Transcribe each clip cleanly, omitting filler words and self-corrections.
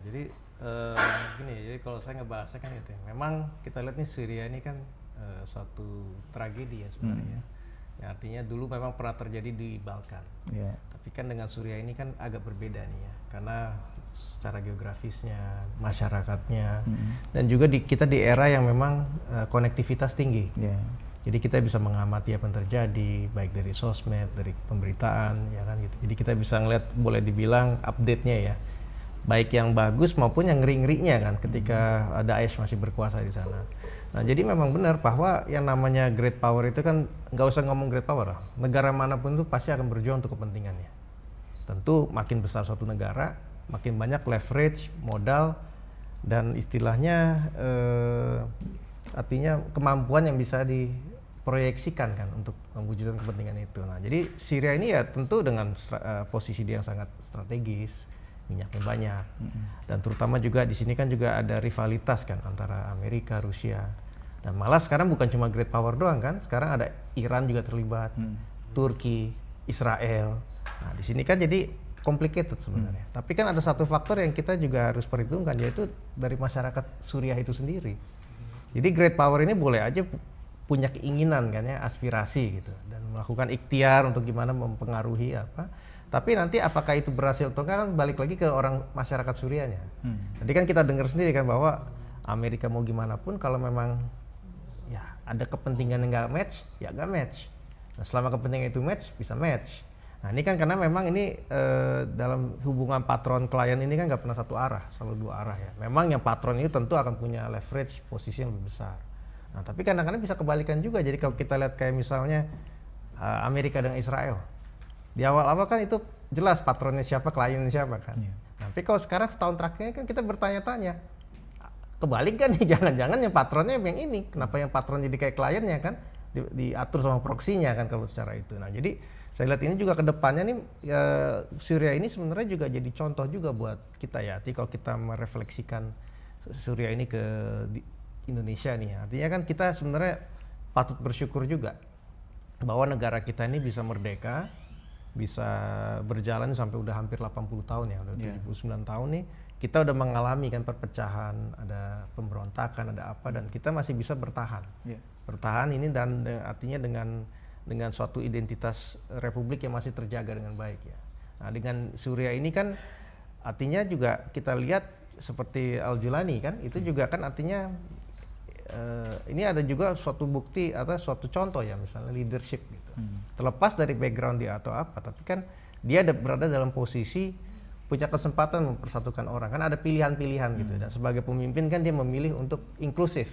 jadi gini, jadi kalau saya ngebahasnya kan itu, memang kita lihat nih Syria ini kan suatu tragedi ya sebenarnya. Ya, artinya dulu memang pernah terjadi di Balkan. Yeah. Tapi kan dengan Suriah ini kan agak berbeda nih ya, karena secara geografisnya, masyarakatnya, dan juga kita di era yang memang konektivitas tinggi. Yeah. Jadi kita bisa mengamati apa yang terjadi, baik dari sosmed, dari pemberitaan, ya kan gitu. Jadi kita bisa ngeliat, boleh dibilang update-nya ya, baik yang bagus maupun yang ngeri-ngerinya kan, ketika Daesh masih berkuasa di sana. Nah, jadi memang benar bahwa yang namanya great power itu kan nggak usah ngomong great power lah. Negara manapun itu pasti akan berjuang untuk kepentingannya. Tentu makin besar suatu negara, makin banyak leverage, modal, dan istilahnya artinya kemampuan yang bisa diproyeksikan kan untuk mewujudkan kepentingan itu. Nah, jadi Syria ini ya tentu dengan posisi dia yang sangat strategis, minyaknya banyak, dan terutama juga di sini kan juga ada rivalitas kan antara Amerika, Rusia. Dan malah sekarang bukan cuma great power doang kan, sekarang ada Iran juga terlibat, Turki, Israel. Nah, di sini kan jadi complicated sebenarnya. Tapi kan ada satu faktor yang kita juga harus perhitungkan, yaitu dari masyarakat Suriah itu sendiri. Jadi great power ini boleh aja punya keinginan kan ya, aspirasi gitu, dan melakukan ikhtiar untuk gimana mempengaruhi apa. Tapi nanti apakah itu berhasil atau enggak kan balik lagi ke orang masyarakat Suriahnya. Jadi kan kita dengar sendiri kan bahwa Amerika mau gimana pun kalau memang ya ada kepentingan yang nggak match, ya nggak match. Nah, selama kepentingan itu match, bisa match. Nah, ini kan karena memang ini dalam hubungan patron klien ini kan nggak pernah satu arah, selalu dua arah ya. Memang yang patron itu tentu akan punya leverage posisi yang lebih besar. Nah, tapi kadang-kadang bisa kebalikan juga. Jadi kalau kita lihat kayak misalnya Amerika dengan Israel, di awal-awal kan itu jelas patronnya siapa, kliennya siapa kan. Tapi kalau sekarang setahun terakhir kan kita bertanya-tanya, kebalik kan nih, jangan-jangan yang patronnya yang ini, kenapa yang patron jadi kayak kliennya kan, diatur sama proksinya kan kalau secara itu. Nah, jadi saya lihat ini juga ke depannya nih ya, Syria ini sebenarnya juga jadi contoh juga buat kita ya. Jadi kalau kita merefleksikan Syria ini ke Indonesia nih, artinya kan kita sebenarnya patut bersyukur juga bahwa negara kita ini bisa merdeka, bisa berjalan sampai udah hampir 80 tahun ya, udah 79 tahun nih. Kita udah mengalami kan perpecahan, ada pemberontakan, ada apa, dan kita masih bisa bertahan. Bertahan ini dan artinya dengan suatu identitas republik yang masih terjaga dengan baik ya. Nah, dengan Suriah ini kan artinya juga kita lihat seperti Al-Julani kan, itu juga kan artinya ini ada juga suatu bukti atau suatu contoh ya, misalnya leadership gitu. Terlepas dari background dia atau apa, tapi kan dia berada dalam posisi punya kesempatan mempersatukan orang, kan ada pilihan-pilihan gitu. Dan sebagai pemimpin kan dia memilih untuk inklusif.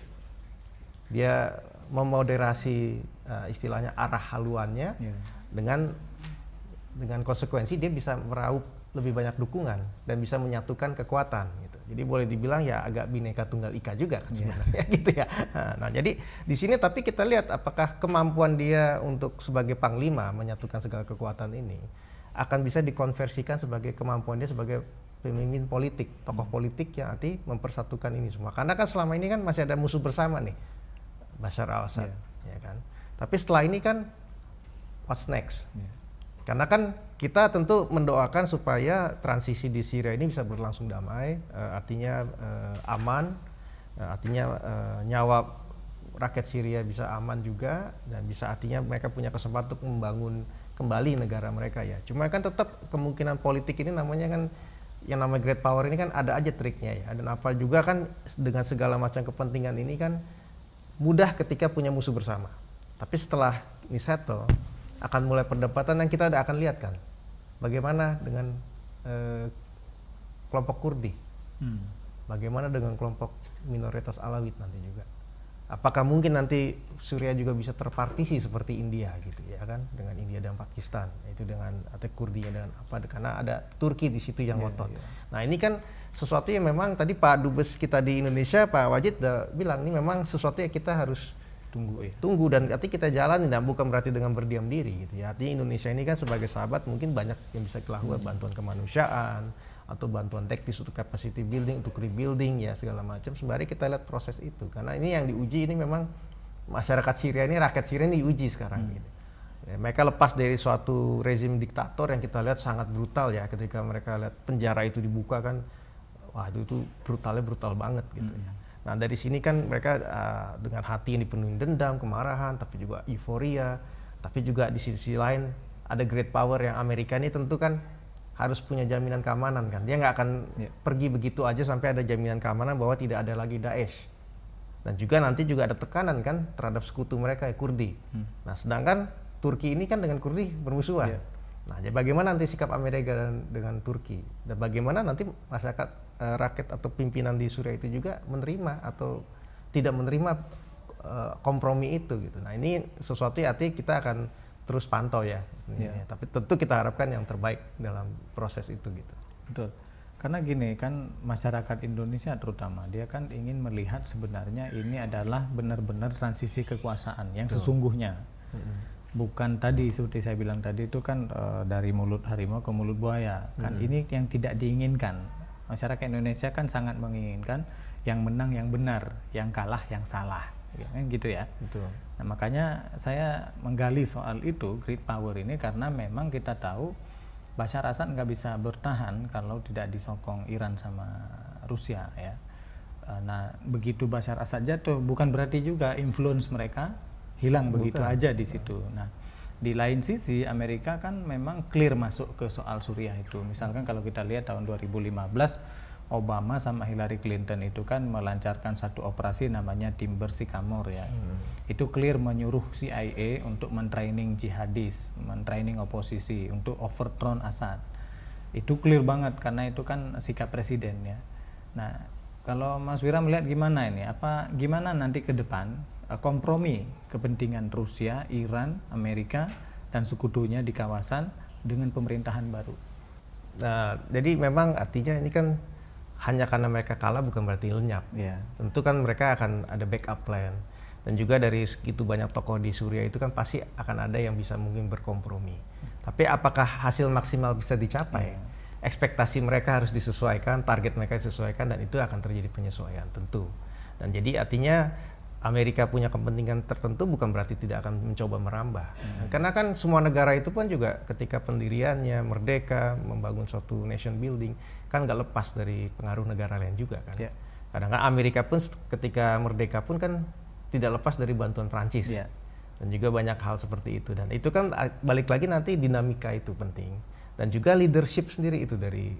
Dia memoderasi istilahnya arah haluannya dengan konsekuensi dia bisa meraup lebih banyak dukungan dan bisa menyatukan kekuatan gitu. Jadi boleh dibilang ya agak bineka tunggal ika juga kan sebenarnya gitu ya. Nah, jadi di sini tapi kita lihat apakah kemampuan dia untuk sebagai panglima menyatukan segala kekuatan ini akan bisa dikonversikan sebagai kemampuan dia sebagai pemimpin politik, tokoh politik yang nanti mempersatukan ini semua. Karena kan selama ini kan masih ada musuh bersama nih, Bashar al-Assad, ya kan. Tapi setelah ini kan what's next? Karena kan kita tentu mendoakan supaya transisi di Syria ini bisa berlangsung damai, artinya aman, artinya nyawa rakyat Syria bisa aman juga, dan bisa artinya mereka punya kesempatan untuk membangun kembali negara mereka ya. Cuma kan tetap kemungkinan politik ini namanya kan, yang namanya great power ini kan ada aja triknya ya. Dan apa juga kan dengan segala macam kepentingan ini kan mudah ketika punya musuh bersama. Tapi setelah ini settle, akan mulai perdebatan yang kita akan lihat kan. Bagaimana dengan kelompok Kurdi? Bagaimana dengan kelompok minoritas Alawit nanti juga? Apakah mungkin nanti Suriah juga bisa terpartisi seperti India gitu ya kan, dengan India dan Pakistan, yaitu dengan atau Kurdinya dengan apa, karena ada Turki di situ yang ngotot. Nah, ini kan sesuatu yang memang tadi Pak Dubes kita di Indonesia Pak Wajid udah bilang ini memang sesuatu yang kita harus tunggu dan arti kita jalani, dan bukan berarti dengan berdiam diri gitu ya. Artinya Indonesia ini kan sebagai sahabat mungkin banyak yang bisa dilakukan, bantuan kemanusiaan atau bantuan teknis untuk capacity building, untuk rebuilding ya segala macam. Sembari kita lihat proses itu, karena ini yang diuji ini memang masyarakat Syria ini, rakyat Syria ini diuji sekarang gitu. Ya, mereka lepas dari suatu rezim diktator yang kita lihat sangat brutal ya, ketika mereka lihat penjara itu dibuka kan, wah itu brutal banget gitu ya. Nah dari sini kan mereka dengan hati yang dipenuhi dendam, kemarahan, tapi juga euforia, tapi juga di sisi lain ada great power yang Amerika ini tentu kan harus punya jaminan keamanan kan. Dia nggak akan pergi begitu aja sampai ada jaminan keamanan bahwa tidak ada lagi Daesh. Dan juga nanti juga ada tekanan kan terhadap sekutu mereka Kurdi. Nah sedangkan Turki ini kan dengan Kurdi bermusuhan. Nah jadi bagaimana nanti sikap Amerika dengan Turki? Dan bagaimana nanti masyarakat rakyat atau pimpinan di Suriah itu juga menerima atau tidak menerima kompromi itu gitu. Nah ini sesuatu yang artinya kita akan terus pantau ya. Tapi tentu kita harapkan yang terbaik dalam proses itu gitu. Betul. Karena gini kan masyarakat Indonesia terutama dia kan ingin melihat sebenarnya ini adalah benar-benar transisi kekuasaan yang sesungguhnya. Bukan tadi seperti saya bilang tadi itu kan dari mulut harimau ke mulut buaya. Kan ini yang tidak diinginkan. Masyarakat Indonesia kan sangat menginginkan yang menang yang benar, yang kalah yang salah. Kan gitu ya. Betul. Nah, makanya saya menggali soal itu great power ini karena memang kita tahu Bashar Assad nggak bisa bertahan kalau tidak disokong Iran sama Rusia ya. Nah begitu Bashar Assad jatuh bukan berarti juga influence mereka hilang begitu aja di situ. Nah di lain sisi Amerika kan memang clear masuk ke soal Suriah itu. Misalkan kalau kita lihat tahun 2015 Obama sama Hillary Clinton itu kan melancarkan satu operasi namanya Timber Sycamore ya. Itu clear menyuruh CIA untuk mentraining jihadis, mentraining oposisi untuk overthrow Assad. Itu clear banget karena itu kan sikap presiden ya. Nah, kalau Mas Wira melihat gimana ini? Gimana nanti ke depan kompromi kepentingan Rusia, Iran, Amerika dan sekutunya di kawasan dengan pemerintahan baru? Nah, jadi memang artinya ini kan hanya karena mereka kalah bukan berarti lenyap. Tentu kan mereka akan ada backup plan. Dan juga dari segitu banyak tokoh di Suriah itu kan pasti akan ada yang bisa mungkin berkompromi. Tapi apakah hasil maksimal bisa dicapai? Ekspektasi mereka harus disesuaikan, target mereka disesuaikan, dan itu akan terjadi penyesuaian tentu. Dan jadi artinya Amerika punya kepentingan tertentu bukan berarti tidak akan mencoba merambah. Karena kan semua negara itu pun juga ketika pendiriannya merdeka, membangun suatu nation building, kan nggak lepas dari pengaruh negara lain juga kan. Kadang-kadang Amerika pun ketika merdeka pun kan tidak lepas dari bantuan Prancis. Dan juga banyak hal seperti itu. Dan itu kan balik lagi nanti dinamika itu penting. Dan juga leadership sendiri itu dari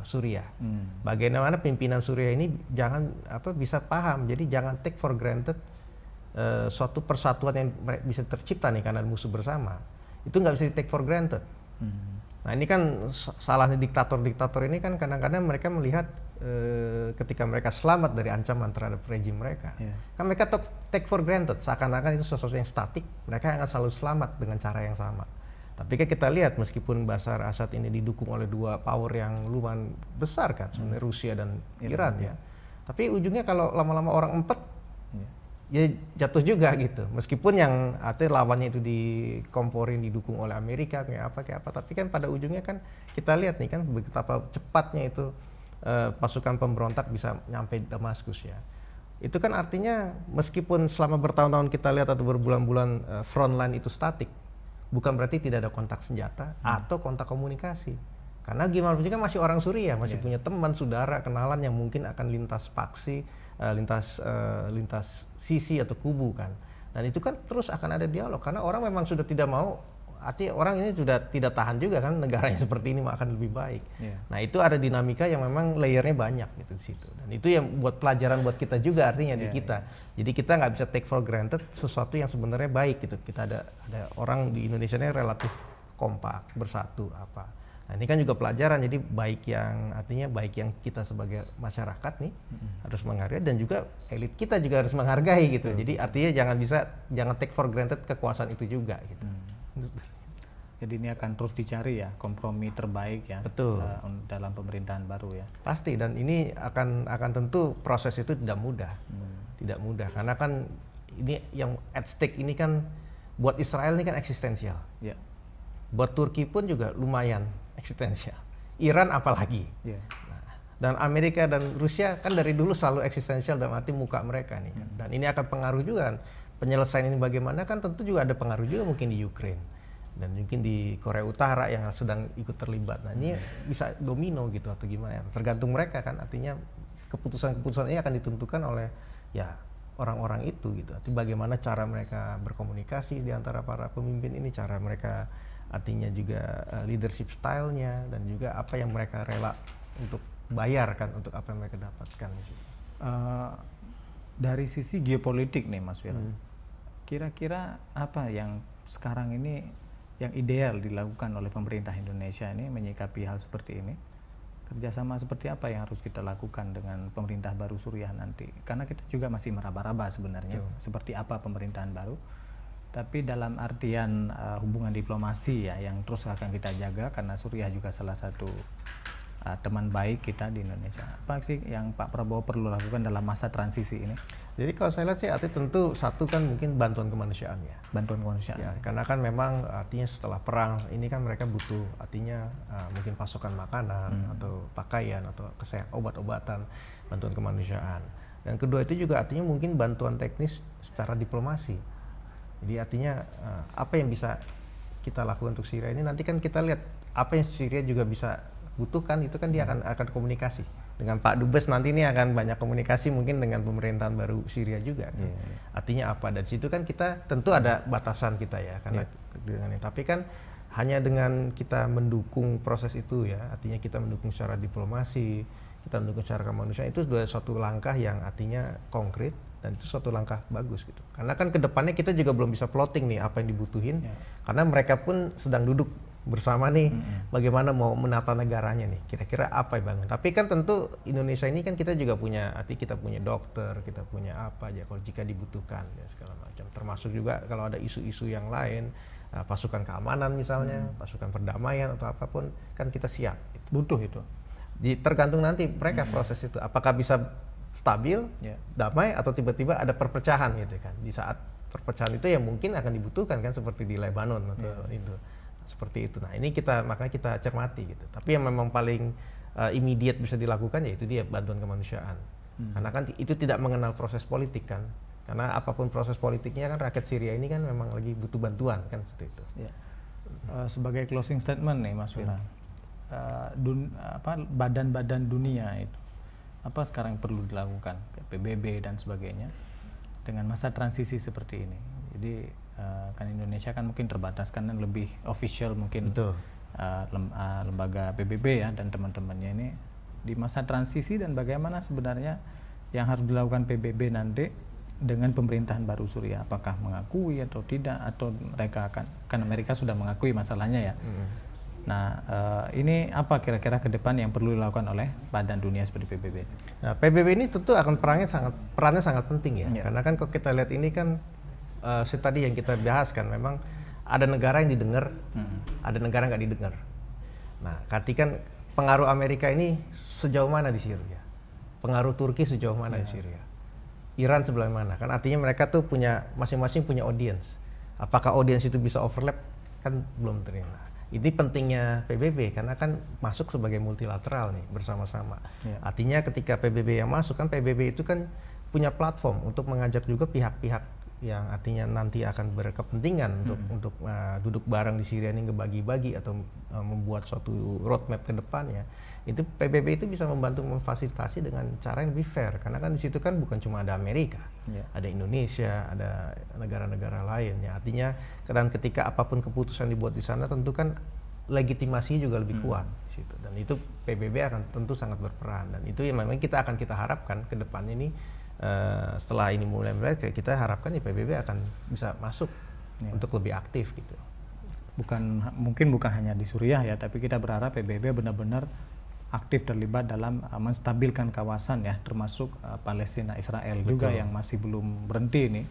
Suriah. Bagaimana pimpinan Suriah ini jangan bisa paham. Jadi jangan take for granted suatu persatuan yang bisa tercipta nih karena musuh bersama. Itu nggak bisa di take for granted. Nah ini kan salahnya diktator-diktator ini kan kadang-kadang mereka melihat ketika mereka selamat dari ancaman terhadap rejim mereka, kan mereka take for granted seakan-akan itu sesuatu yang statik. Mereka akan selalu selamat dengan cara yang sama. Tapi kan kita lihat meskipun Bashar Assad ini didukung oleh dua power yang lumayan besar kan, sebenarnya Rusia dan Iran ya. Tapi ujungnya kalau lama-lama orang empet, ya jatuh juga gitu. Meskipun yang artinya lawannya itu dikomporin, didukung oleh Amerika kayak apa. Tapi kan pada ujungnya kan kita lihat nih kan betapa cepatnya itu pasukan pemberontak bisa nyampe Damaskus ya. Itu kan artinya meskipun selama bertahun-tahun kita lihat atau berbulan-bulan frontline itu statik, bukan berarti tidak ada kontak senjata atau kontak komunikasi. Karena gimana pun juga masih orang Suriah, masih punya teman, saudara, kenalan yang mungkin akan lintas faksi, lintas sisi atau kubu kan. Dan itu kan terus akan ada dialog karena orang memang sudah tidak mau, artinya orang ini sudah tidak tahan juga kan negaranya seperti ini akan lebih baik. Nah itu ada dinamika yang memang layernya banyak gitu di situ. Dan itu yang buat pelajaran buat kita juga artinya di kita. Jadi kita nggak bisa take for granted sesuatu yang sebenarnya baik gitu. Kita ada orang di Indonesia ini relatif kompak, bersatu apa. Nah ini kan juga pelajaran. Jadi artinya baik yang kita sebagai masyarakat nih harus menghargai dan juga elit kita juga harus menghargai gitu. Jadi artinya jangan take for granted kekuasaan itu juga gitu. Jadi ini akan terus dicari ya kompromi terbaik ya. Betul. Dalam pemerintahan baru ya. Pasti, dan ini akan tentu proses itu tidak mudah. Tidak mudah karena kan ini yang at stake ini kan buat Israel ini kan eksistensial. Buat Turki pun juga lumayan eksistensial. Iran apalagi. Nah, dan Amerika dan Rusia kan dari dulu selalu eksistensial dalam arti muka mereka nih kan. Dan ini akan pengaruh juga kan. Penyelesaian ini bagaimana kan tentu juga ada pengaruh juga mungkin di Ukraine. dan mungkin di Korea Utara yang sedang ikut terlibat. Nah ini bisa domino gitu atau gimana ya, tergantung mereka kan, artinya keputusan-keputusan ini akan ditentukan oleh ya orang-orang itu gitu. Artinya bagaimana cara mereka berkomunikasi di antara para pemimpin ini, cara mereka artinya juga leadership style-nya, dan juga apa yang mereka rela untuk bayar kan untuk apa yang mereka dapatkan di situ. Dari sisi geopolitik nih Mas Wira, kira-kira apa yang sekarang ini yang ideal dilakukan oleh pemerintah Indonesia ini menyikapi hal seperti ini? Kerjasama seperti apa yang harus kita lakukan dengan pemerintah baru Suriah nanti? Karena kita juga masih meraba-raba sebenarnya seperti apa pemerintahan baru. Tapi dalam artian hubungan diplomasi ya yang terus akan kita jaga, karena Suriah juga salah satu teman baik kita di Indonesia. Apa sih yang Pak Prabowo perlu lakukan dalam masa transisi ini? Jadi kalau saya lihat sih artinya tentu satu kan mungkin bantuan kemanusiaan ya. Bantuan kemanusiaan. Ya, karena kan memang artinya setelah perang ini kan mereka butuh artinya mungkin pasokan makanan atau pakaian atau obat-obatan, bantuan kemanusiaan. Dan kedua itu juga artinya mungkin bantuan teknis secara diplomasi. Jadi artinya apa yang bisa kita lakukan untuk Syria ini, nanti kan kita lihat apa yang Syria juga bisa butuhkan, itu kan dia akan komunikasi dengan Pak Dubes, nanti ini akan banyak komunikasi mungkin dengan pemerintahan baru Syria juga kan. Artinya apa, dan situ kan kita tentu ada batasan kita ya karena dengan ini, tapi kan hanya dengan kita mendukung proses itu ya, artinya kita mendukung secara diplomasi, kita mendukung secara kemanusiaan, itu sudah suatu langkah yang artinya konkret, dan itu suatu langkah bagus gitu. Karena kan kedepannya kita juga belum bisa plotting nih apa yang dibutuhin, karena mereka pun sedang duduk bersama nih, bagaimana mau menata negaranya nih, kira-kira apa yang bangun. Tapi kan tentu Indonesia ini kan kita juga punya, artinya kita punya dokter, kita punya apa aja kalau jika dibutuhkan ya segala macam. Termasuk juga kalau ada isu-isu yang lain, pasukan keamanan misalnya, pasukan perdamaian atau apapun, kan kita siap. Butuh itu. Tergantung nanti mereka proses itu, apakah bisa stabil, damai, atau tiba-tiba ada perpecahan gitu kan. Di saat perpecahan itu ya mungkin akan dibutuhkan kan, seperti di Lebanon atau itu. Seperti itu. Nah ini makanya kita cermati gitu. Tapi yang memang paling immediate bisa dilakukan ya itu dia bantuan kemanusiaan. Karena kan itu tidak mengenal proses politik kan. Karena apapun proses politiknya kan rakyat Syria ini kan memang lagi butuh bantuan kan seperti itu. Sebagai closing statement nih Mas Wira, badan-badan dunia itu apa sekarang perlu dilakukan, PBB dan sebagainya dengan masa transisi seperti ini. Jadi kan Indonesia kan mungkin terbatas kan, lebih official mungkin lembaga PBB ya dan teman-temannya ini di masa transisi, dan bagaimana sebenarnya yang harus dilakukan PBB nanti dengan pemerintahan baru Suriah, apakah mengakui atau tidak, atau mereka kan mereka sudah mengakui masalahnya ya. Nah ini apa kira-kira ke depan yang perlu dilakukan oleh badan dunia seperti PBB? Nah PBB ini tentu akan perannya sangat penting ya, karena kan kalau kita lihat ini kan tadi yang kita bahas kan, memang ada negara yang didengar, ada negara nggak didengar. Nah, kan pengaruh Amerika ini sejauh mana di Syria, pengaruh Turki sejauh mana di Syria, Iran sebelah mana, kan artinya mereka tuh punya masing-masing punya audience. Apakah audience itu bisa overlap, kan belum terima. Ini pentingnya PBB karena kan masuk sebagai multilateral nih bersama-sama. Artinya ketika PBB yang masuk kan, PBB itu kan punya platform untuk mengajak juga pihak-pihak yang artinya nanti akan berkepentingan untuk duduk bareng di Syria ini, ngebagi-bagi atau membuat suatu roadmap ke depannya. Itu PBB itu bisa membantu memfasilitasi dengan cara yang lebih fair, karena kan di situ kan bukan cuma ada Amerika, ada Indonesia, ada negara-negara lain ya. Artinya dan ketika apapun keputusan dibuat di sana tentu kan legitimasi juga lebih kuat di situ, dan itu PBB akan tentu sangat berperan, dan itu yang memang kita harapkan ke depannya ini. Setelah ini mulai kita harapkan ya PBB akan bisa masuk untuk lebih aktif gitu. Mungkin bukan hanya di Suriah ya, tapi kita berharap PBB benar-benar aktif terlibat dalam menstabilkan kawasan ya, termasuk Palestina, Israel juga yang masih belum berhenti nih.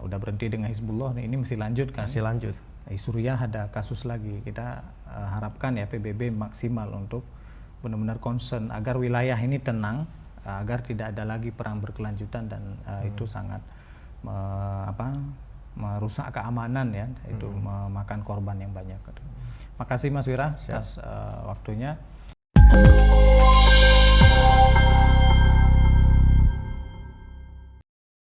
Udah berhenti dengan Hizbullah nih, ini mesti lanjut kan? Masih lanjut. Di Suriah ada kasus lagi. Kita harapkan ya PBB maksimal untuk benar-benar concern agar wilayah ini tenang, agar tidak ada lagi perang berkelanjutan, dan itu sangat merusak keamanan ya, itu memakan korban yang banyak. Makasih Mas Wira atas waktunya.